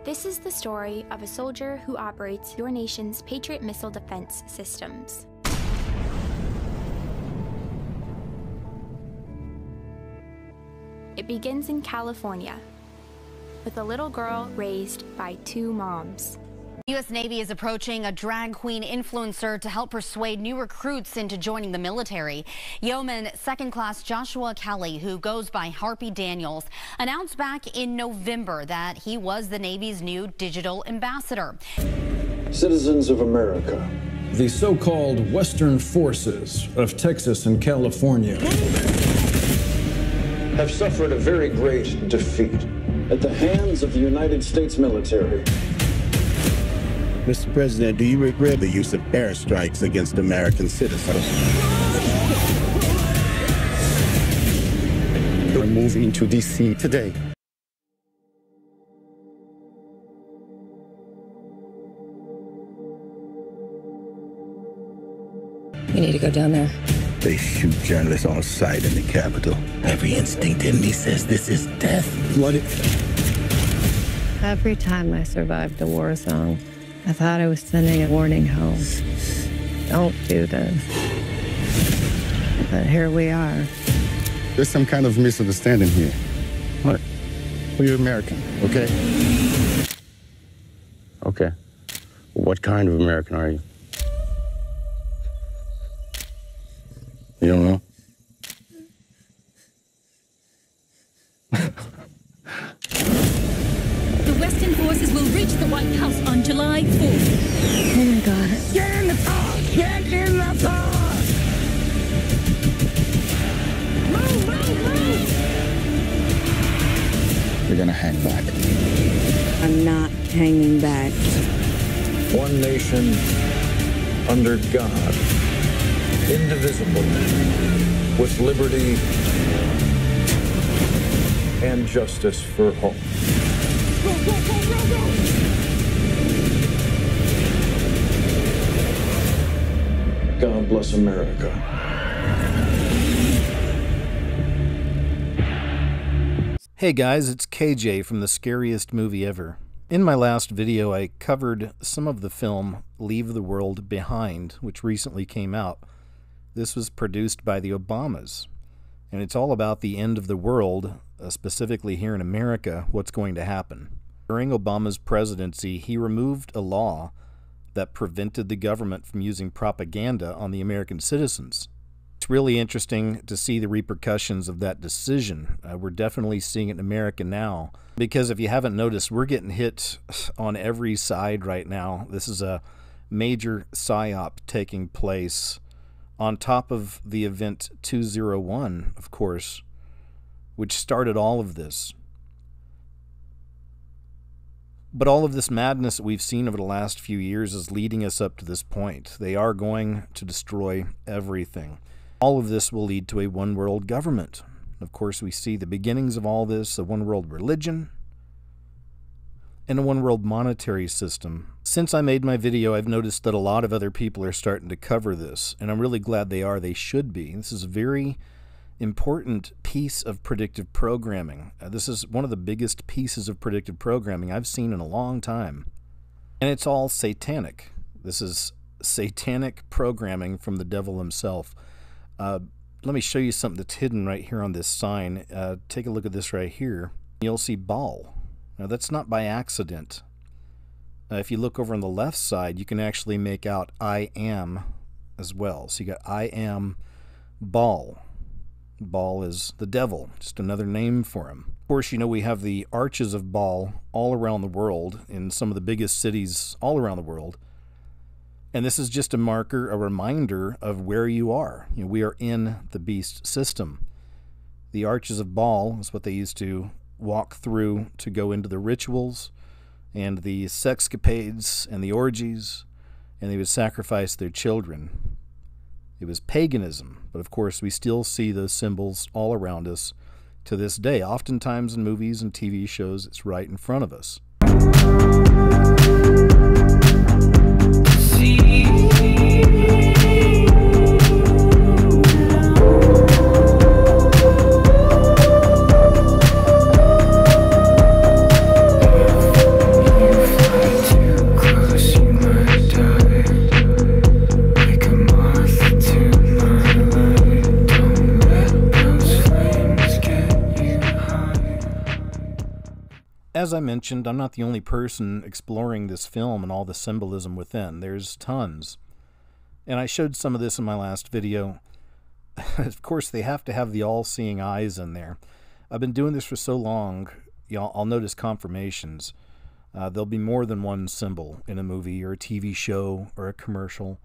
This is the story of a soldier who operates your nation's Patriot missile defense systems. It begins in California, with a little girl raised by two moms. The U.S. Navy is approaching a drag queen influencer to help persuade new recruits into joining the military. Yeoman second-class Joshua Kelly, who goes by Harpy Daniels, announced back in November that he was the Navy's new digital ambassador. Citizens of America, the so-called Western forces of Texas and California have suffered a very great defeat at the hands of the United States military. Mr. President, do you regret the use of airstrikes against American citizens? We're moving to D.C. today. You need to go down there. They shoot journalists on sight in the Capitol. Every instinct in me says this is death. What if... Every time I survived a war zone, I thought I was sending a warning home. Don't do this. But here we are. There's some kind of misunderstanding here. What? Well, you're American, okay? Okay. What kind of American are you? You don't know? The Western forces will reach the White House on July 4th. Oh my God. Get in the car! Get in the car! Move, move, move! You're gonna hang back. I'm not hanging back. one nation under God, indivisible, with liberty and justice for all. Go, go, go, go, go! God bless America. Hey guys, it's KJ from The Scariest Movie Ever. In my last video, I covered some of the film Leave the World Behind, which recently came out. This was produced by the Obamas, and it's all about the end of the world, specifically here in America, what's going to happen. During Obama's presidency, he removed a law that prevented the government from using propaganda on the American citizens. It's really interesting to see the repercussions of that decision. We're definitely seeing it in America now, because if you haven't noticed, we're getting hit on every side right now. This is a major psyop taking place on top of the event 201, of course, which started all of this. But all of this madness that we've seen over the last few years is leading us up to this point. They are going to destroy everything. All of this will lead to a one-world government. Of course, we see the beginnings of all this, a one-world religion, and a one-world monetary system. Since I made my video, I've noticed that a lot of other people are starting to cover this, and I'm really glad they are. They should be. This is a very important piece of predictive programming. This is one of the biggest pieces of predictive programming I've seen in a long time. And it's all satanic. This is satanic programming from the devil himself. Let me show you something that's hidden right here on this sign. Take a look at this right here. You'll see Baal. Now that's not by accident. If you look over on the left side, you can actually make out I am as well. So you got I am Baal. Baal is the devil, just another name for him. Of course, you know, we have the arches of Baal all around the world, in some of the biggest cities all around the world. And this is just a marker, a reminder of where you are. You know, we are in the beast system. The arches of Baal is what they used to walk through to go into the rituals and the sexcapades and the orgies, and they would sacrifice their children. It was paganism, but of course we still see those symbols all around us to this day. Oftentimes in movies and TV shows, it's right in front of us. As I mentioned, I'm not the only person exploring this film and all the symbolism within. There's tons. And I showed some of this in my last video. Of course, they have to have the all-seeing eyes in there. I've been doing this for so long, I'll notice confirmations. There'll be more than one symbol in a movie or a TV show or a commercial.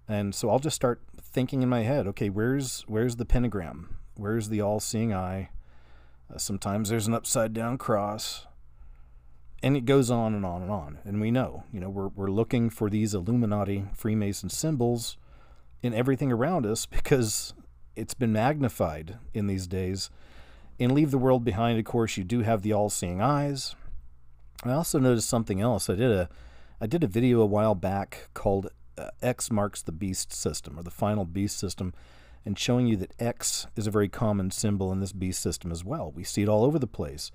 And so I'll just start thinking in my head, okay, where's the pentagram? Where's the all-seeing eye? Sometimes there's an upside-down cross. And it goes on and on and on. And we know, we're looking for these Illuminati, Freemason symbols in everything around us because it's been magnified in these days. In Leave the World Behind, of course, you do have the all-seeing eyes. I also noticed something else. I did a video a while back called X Marks the Beast System, or the Final Beast System, and showing you that X is a very common symbol in this beast system as well. We see it all over the place.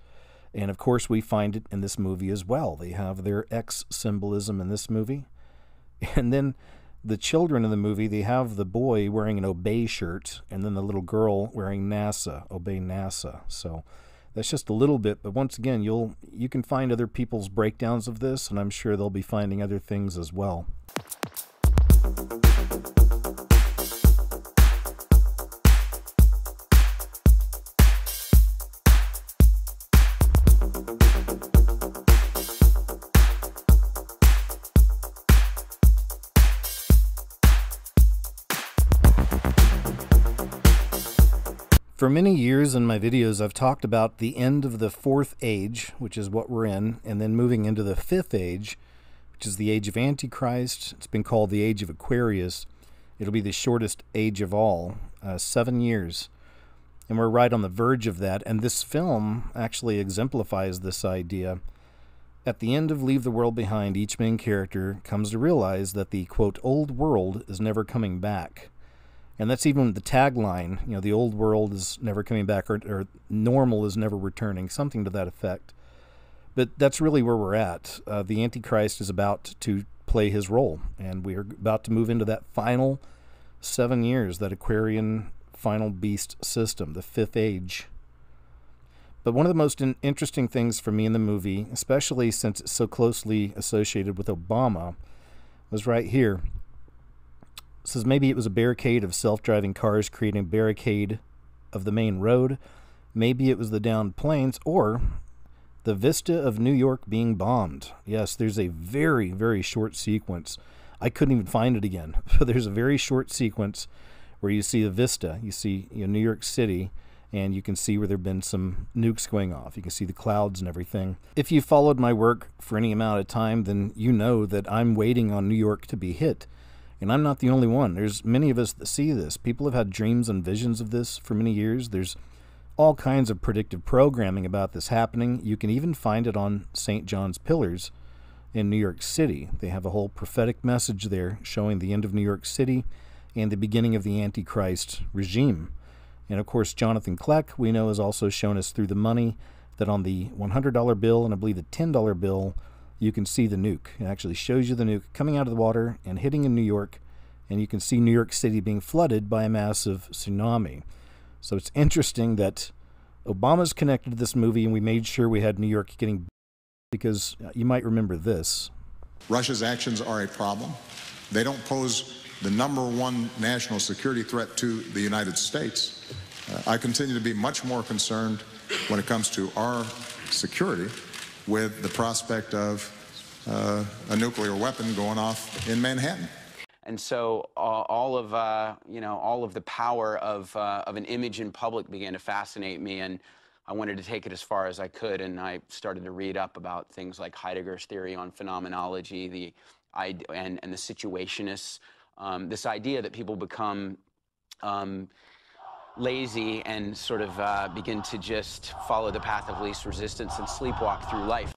And of course, we find it in this movie as well. They have their X symbolism in this movie. And then the children in the movie, they have the boy wearing an Obey shirt, and then the little girl wearing NASA, Obey NASA. So that's just a little bit. But once again, you can find other people's breakdowns of this, and I'm sure they'll be finding other things as well. For many years in my videos, I've talked about the end of the fourth age, which is what we're in, and then moving into the fifth age, which is the age of Antichrist. It's been called the age of Aquarius. It'll be the shortest age of all, 7 years. And we're right on the verge of that, and this film actually exemplifies this idea. At the end of Leave the World Behind, each main character comes to realize that the, quote, old world is never coming back. And that's even the tagline, the old world is never coming back, or normal is never returning, something to that effect. But that's really where we're at. The Antichrist is about to play his role, and we are about to move into that final 7 years, that Aquarian final beast system, the fifth age. But one of the most interesting things for me in the movie, especially since it's so closely associated with Obama, was right here. It says maybe it was a barricade of self-driving cars creating a barricade of the main road. Maybe it was the downed planes, or the vista of New York being bombed. Yes, there's a very, very short sequence. I couldn't even find it again. But there's a very short sequence where you see a vista. You see New York City, and you can see where there have been some nukes going off. You can see the clouds and everything. If you followed my work for any amount of time, then you know that I'm waiting on New York to be hit. And I'm not the only one. There's many of us that see this. People have had dreams and visions of this for many years. There's all kinds of predictive programming about this happening. You can even find it on St. John's Pillars in New York City. They have a whole prophetic message there showing the end of New York City and the beginning of the Antichrist regime. And of course, Jonathan Kleck, we know, has also shown us through the money that on the $100 bill and I believe the $10 bill, you can see the nuke. It actually shows you the nuke coming out of the water and hitting in New York, and you can see New York City being flooded by a massive tsunami. So it's interesting that Obama's connected to this movie, and we made sure we had New York getting, because you might remember this. Russia's actions are a problem. They don't pose the #1 national security threat to the United States. I continue to be much more concerned when it comes to our security with the prospect of a nuclear weapon going off in Manhattan. And so all of the power of an image in public began to fascinate me, and I wanted to take it as far as I could. And I started to read up about things like Heidegger's theory on phenomenology, and the situationists. This idea that people become lazy and sort of begin to just follow the path of least resistance and sleepwalk through life.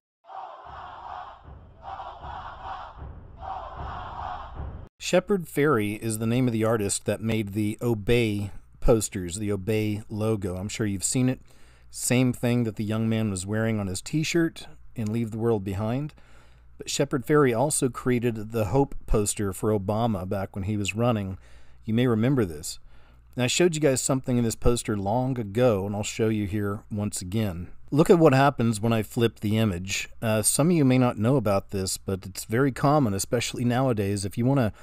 Shepard Fairey is the name of the artist that made the Obey posters, the Obey logo. I'm sure you've seen it. Same thing that the young man was wearing on his t-shirt in Leave the World Behind. But Shepard Fairey also created the Hope poster for Obama back when he was running. You may remember this. And I showed you guys something in this poster long ago, and I'll show you here once again. Look at what happens when I flip the image. Some of you may not know about this, but it's very common, especially nowadays. If you want to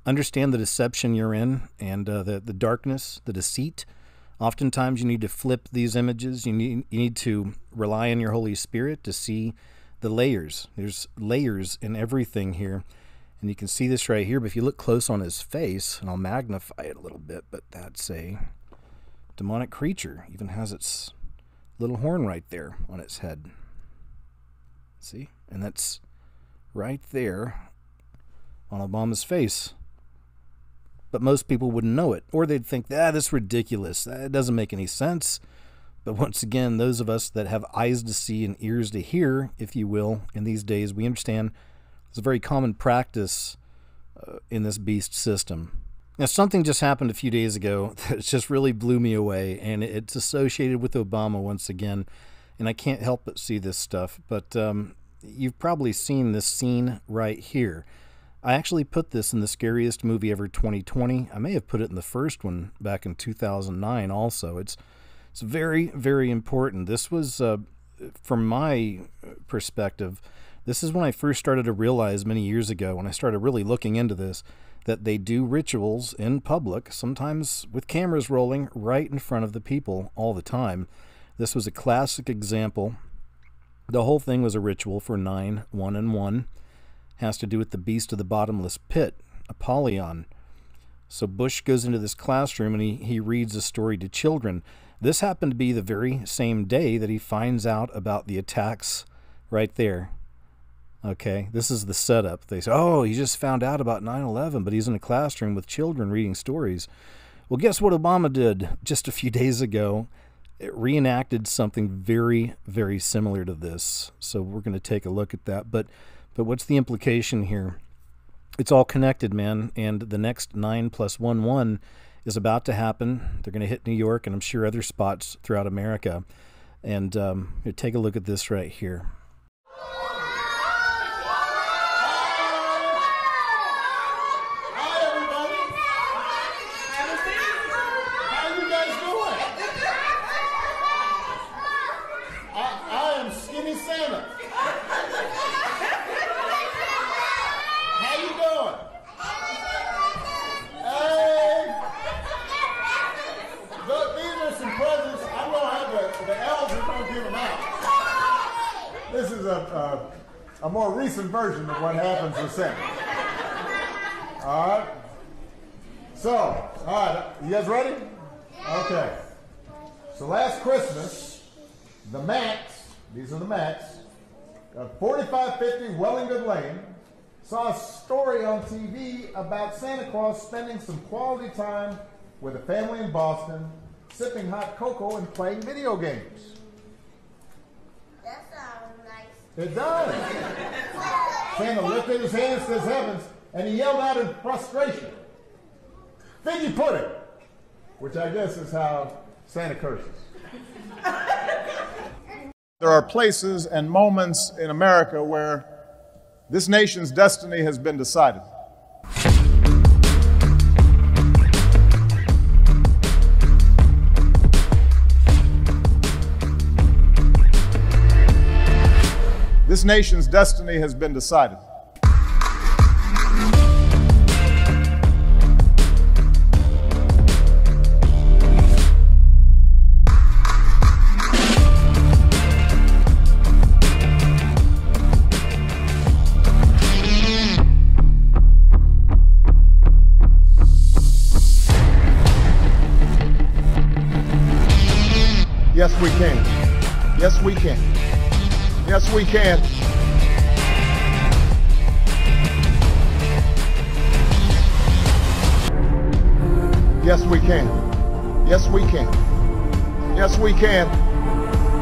understand the deception you're in and the darkness, the deceit, oftentimes you need to flip these images. You need to rely on your Holy Spirit to see the layers. There's layers in everything here. And you can see this right here, but if you look close on his face, and I'll magnify it a little bit, but that's a demonic creature. Even has its little horn right there on its head. See? And that's right there on Obama's face. But most people wouldn't know it, or they'd think, that's ridiculous. That doesn't make any sense. But once again, those of us that have eyes to see and ears to hear, if you will, in these days, we understand it's a very common practice in this beast system. Now, something just happened a few days ago that just really blew me away, and it's associated with Obama once again, and I can't help but see this stuff. But you've probably seen this scene right here. I actually put this in the Scariest Movie Ever 2020. I may have put it in the first one back in 2009 also. It's very, very important. This was, from my perspective, this is when I first started to realize many years ago, when I started really looking into this, that they do rituals in public, sometimes with cameras rolling right in front of the people all the time. This was a classic example. The whole thing was a ritual for 9-1-1. Has to do with the beast of the bottomless pit, Apollyon. So Bush goes into this classroom and he reads a story to children. This happened to be the very same day that he finds out about the attacks right there. Okay, this is the setup. They say, oh, he just found out about 9/11, but he's in a classroom with children reading stories. Well, guess what Obama did just a few days ago? It reenacted something very, very similar to this. So we're going to take a look at that. But what's the implication here? It's all connected, man. And the next 9+11 is about to happen. They're going to hit New York, and I'm sure other spots throughout America. And take a look at this right here. This is a more recent version of what happens with Santa. All right. So, all right, you guys ready? Okay. So last Christmas, the Macs, these are the Macs, 4550 Wellington Lane, saw a story on TV about Santa Claus spending some quality time with a family in Boston, sipping hot cocoa and playing video games. That sounds nice. It does. Santa lifted his hands to his heavens and he yelled out in frustration, "Figgy pudding," which I guess is how Santa curses. There are places and moments in America where this nation's destiny has been decided. This nation's destiny has been decided. Yes, we can. Yes, we can. Yes, we can. Yes, we can. Yes, we can. Yes, we can.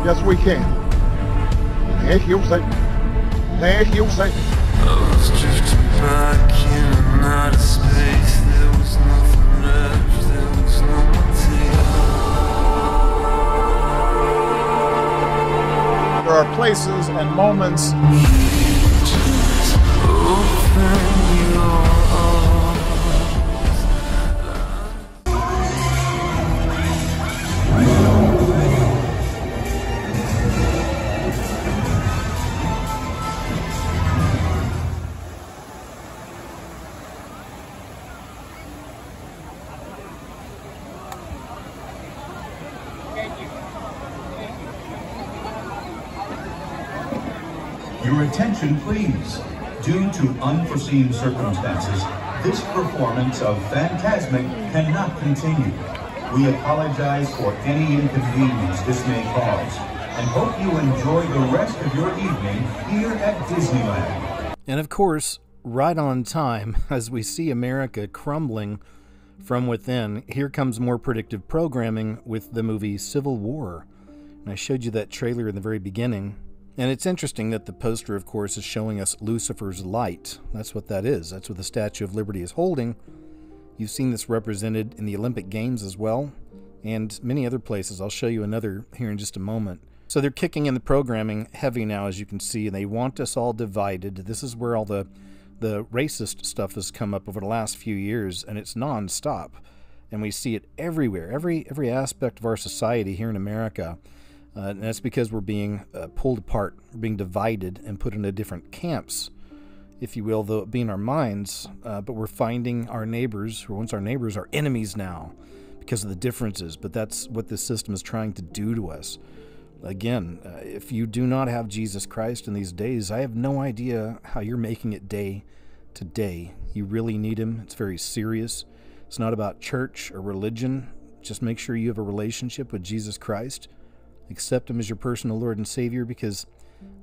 Yes, we can. Thank you, say. Thank you, say. I was drifting back in and out of space. There was nothing left. There was no more There are places and moments. Your attention, please. Due to unforeseen circumstances, this performance of Phantasmic cannot continue. We apologize for any inconvenience this may cause, and hope you enjoy the rest of your evening here at Disneyland. And of course, right on time, as we see America crumbling from within, here comes more predictive programming with the movie Civil War. And I showed you that trailer in the very beginning. And it's interesting that the poster, of course, is showing us Lucifer's light. That's what that is. That's what the Statue of Liberty is holding. You've seen this represented in the Olympic Games as well, and many other places. I'll show you another here in just a moment. So they're kicking in the programming heavy now, as you can see, and they want us all divided. This is where all the racist stuff has come up over the last few years, and it's non-stop. And we see it everywhere, every aspect of our society here in America. And that's because we're being pulled apart, we're being divided and put into different camps, if you will, though it be in our minds. But we're finding our neighbors, who once our neighbors, are enemies now because of the differences. But that's what this system is trying to do to us. Again, if you do not have Jesus Christ in these days, I have no idea how you're making it day to day. You really need him. It's very serious. It's not about church or religion. Just make sure you have a relationship with Jesus Christ. Accept him as your personal Lord and Savior, because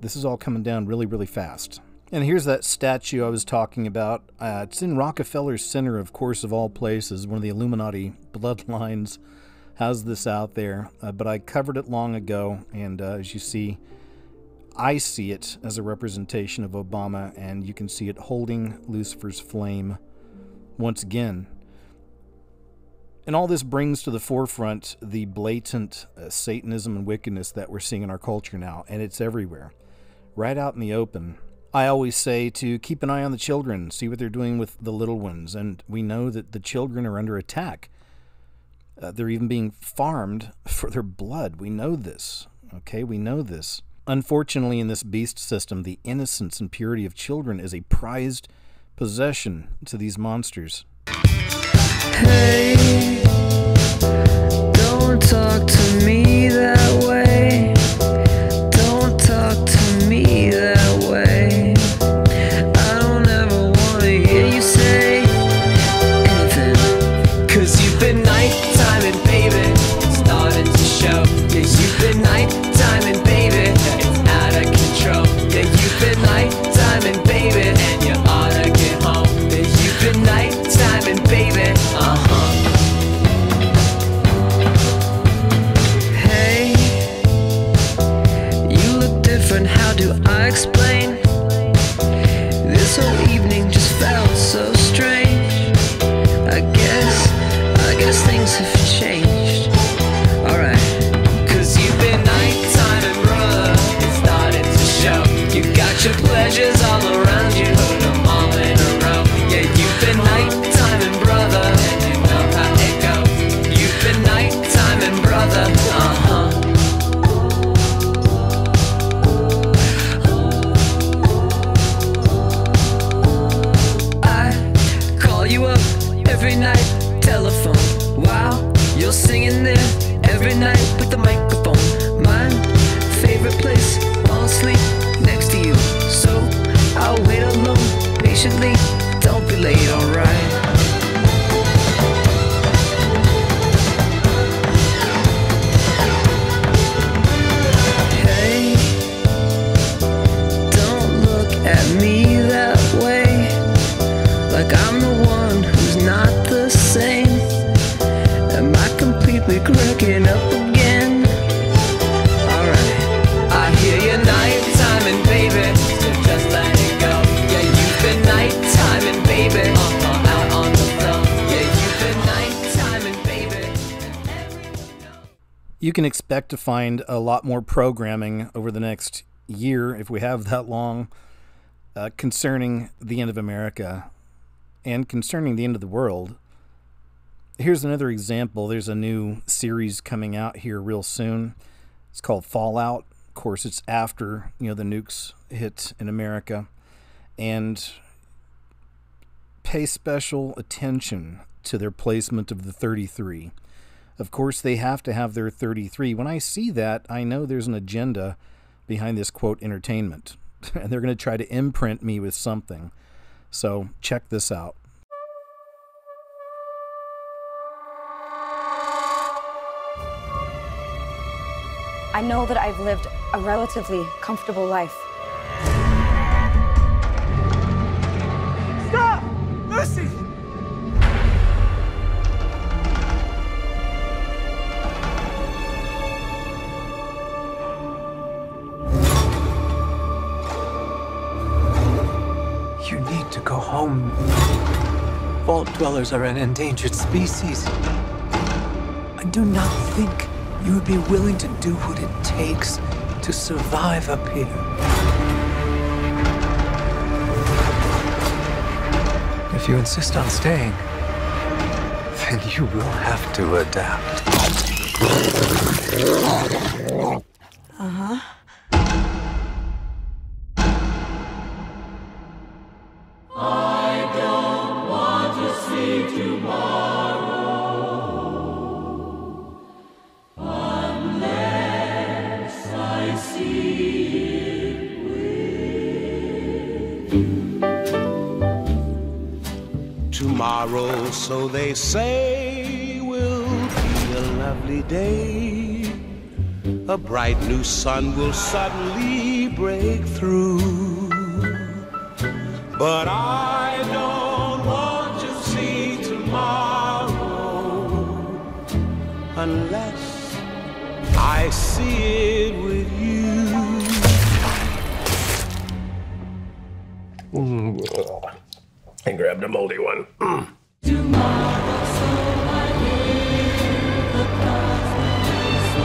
this is all coming down really, really fast. And here's that statue I was talking about. It's in Rockefeller Center, of course, of all places. One of the Illuminati bloodlines has this out there. But I covered it long ago, and as you see, I see it as a representation of Obama, and you can see it holding Lucifer's flame once again. And all this brings to the forefront the blatant Satanism and wickedness that we're seeing in our culture now, and it's everywhere, right out in the open. I always say to keep an eye on the children, see what they're doing with the little ones, and we know that the children are under attack. They're even being farmed for their blood. We know this, okay? We know this. Unfortunately, in this beast system, the innocence and purity of children is a prized possession to these monsters. Hey, don't talk to me that way. Don't talk to me that way. I don't ever want to hear you say we cracking up again. Alright, I hear you night-timing, baby, so just let it go. Yeah, you've been night-timing, baby, out on the floor. Yeah, you've been night-timing, baby. You can expect to find a lot more programming over the next year, if we have that long, concerning the end of America and concerning the end of the world. Here's another example. There's a new series coming out here real soon. It's called Fallout. Of course, it's after, the nukes hit in America. And pay special attention to their placement of the 33. Of course, they have to have their 33. When I see that, I know there's an agenda behind this, quote, entertainment. And they're going to try to imprint me with something. So check this out. I know that I've lived a relatively comfortable life. Stop! Lucy! You need to go home. Vault dwellers are an endangered species. I do not think you would be willing to do what it takes to survive up here. If you insist on staying, then you will have to adapt. Uh-huh. I don't want to see tomorrow unless I see it with. Tomorrow, so they say, will be a lovely day. A bright new sun will suddenly break through. But I don't want to see tomorrow unless I see it with you. I grabbed a moldy one. Tomorrow, so I hear the clouds will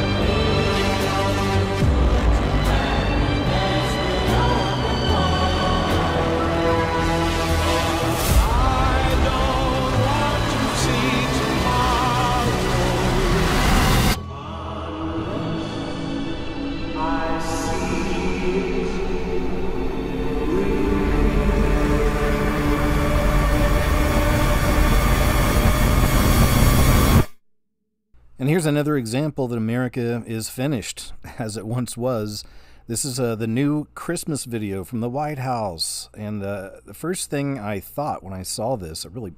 And here's another example that America is finished, as it once was. This is the new Christmas video from the White House. And the first thing I thought when I saw this, it really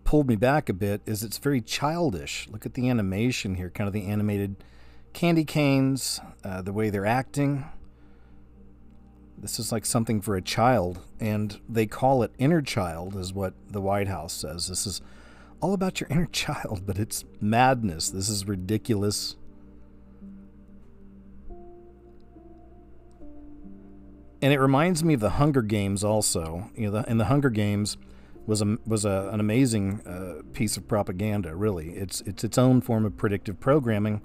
pulled me back a bit, is it's very childish. Look at the animation here, kind of the animated candy canes, the way they're acting. This is like something for a child, and they call it inner child, is what the White House says. This is all about your inner child, but it's madness. This is ridiculous. And it reminds me of the Hunger Games also. And the Hunger Games was an amazing piece of propaganda, really. It's its own form of predictive programming.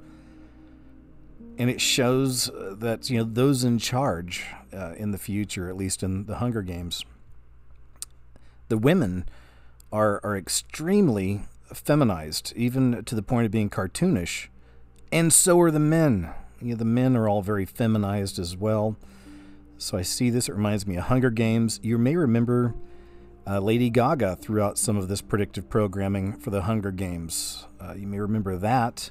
And it shows that, those in charge in the future, at least in the Hunger Games, the women are extremely feminized, even to the point of being cartoonish. And so are the men. The men are all very feminized as well. So I see this, it reminds me of Hunger Games. You may remember Lady Gaga throughout some of this predictive programming for the Hunger Games. You may remember that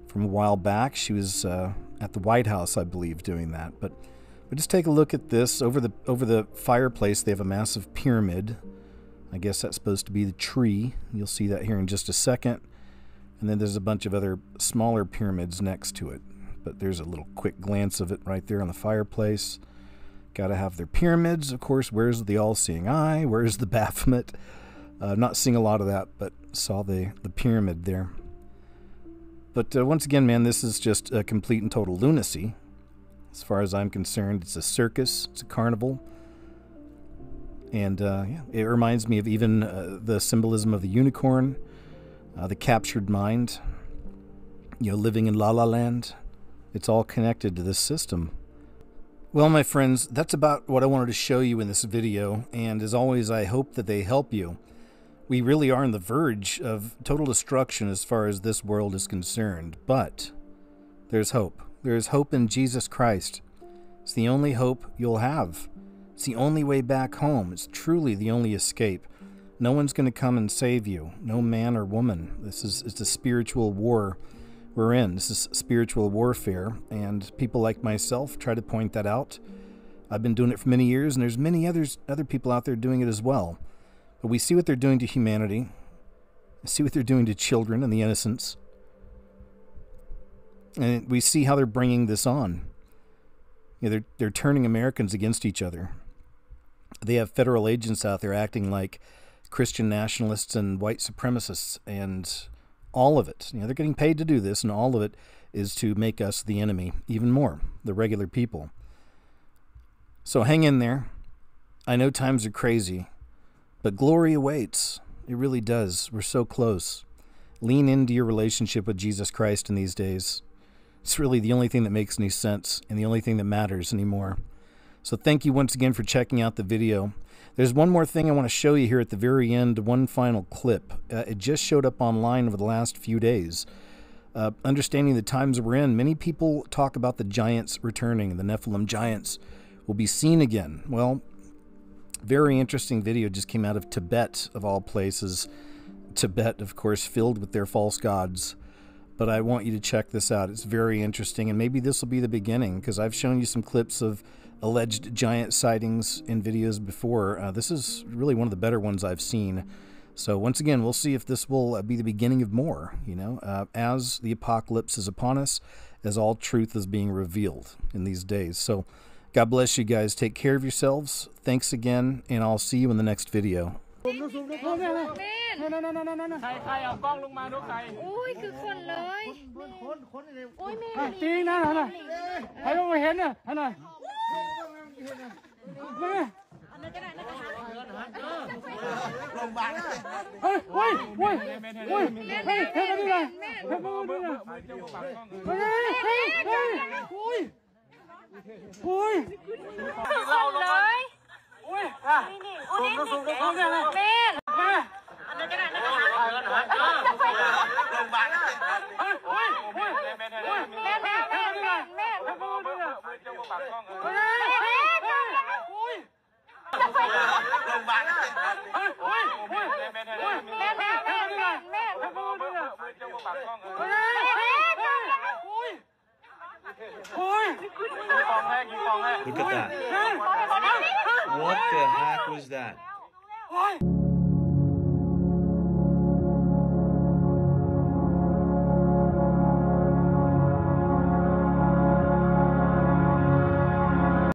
from a while back. She was at the White House, I believe, doing that. But just take a look at this. Over the fireplace, they have a massive pyramid. I guess that's supposed to be the tree. You'll see that here in just a second. And then there's a bunch of other smaller pyramids next to it. But there's a little quick glance of it right there on the fireplace. Got to have their pyramids, of course. Where's the all-seeing eye? Where's the Baphomet? Not seeing a lot of that, but saw the pyramid there. But once again, man, this is just a complete and total lunacy. As far as I'm concerned, it's a circus, it's a carnival. And yeah, it reminds me of even the symbolism of the unicorn, the captured mind, you know, living in La La Land. It's all connected to this system. Well, my friends, that's about what I wanted to show you in this video. And as always, I hope that they help you. We really are on the verge of total destruction as far as this world is concerned. But there's hope. There's hope in Jesus Christ. It's the only hope you'll have. It's the only way back home. It's truly the only escape. No one's going to come and save you. No man or woman. It's a spiritual war we're in. This is spiritual warfare. And people like myself try to point that out. I've been doing it for many years, and there's many other people out there doing it as well. But we see what they're doing to humanity. We see what they're doing to children and the innocents. And we see how they're bringing this on. You know, they're turning Americans against each other. They have federal agents out there acting like Christian nationalists and white supremacists, and all of it. You know, they're getting paid to do this, and all of it is to make us the enemy even more, the regular people. So hang in there. I know times are crazy, but glory awaits. It really does. We're so close. Lean into your relationship with Jesus Christ in these days. It's really the only thing that makes any sense and the only thing that matters anymore. So thank you once again for checking out the video. There's one more thing I want to show you here at the very end, one final clip. It just showed up online over the last few days. Understanding the times we're in, many people talk about the giants returning. The Nephilim giants will be seen again. Well, very interesting video just came out of Tibet, of all places. Tibet, of course, filled with their false gods. But I want you to check this out. It's very interesting, and maybe this will be the beginning, because I've shown you some clips of alleged giant sightings in videos before. This is really one of the better ones I've seen. So once again, we'll see if this will be the beginning of more, you know, as the apocalypse is upon us, as all truth is being revealed in these days. So God bless you guys. Take care of yourselves. Thanks again, and I'll see you in the next video. โอ้ยคือคนเลยโอ้ยแม่จริงนะฮะนะใครต้องมาเห็นน่ะฮะนะแม่โรงพยาบาลเฮ้ยเฮ้ยเฮ้ยเฮ้ยเฮ้ยเฮ้ยนี่ไงเฮ้ยนี่ไงเฮ้ยเฮ้ยเฮ้ยโอ้ยโอ้ยเราเลยโอ้ยนี่สูงแม่แม่อันนั้นก็ได้นะโรงพยาบาลโอ้ยโอ้ยแม่แม่แม่แม่แม่โอ้ยโอ้ยโรงพยาบาลโอ้ยโอ้ยแม่แม่แม่แม่แม่แม่โอ้ยโอ้ยโอ้ย Look at that. What the heck was that?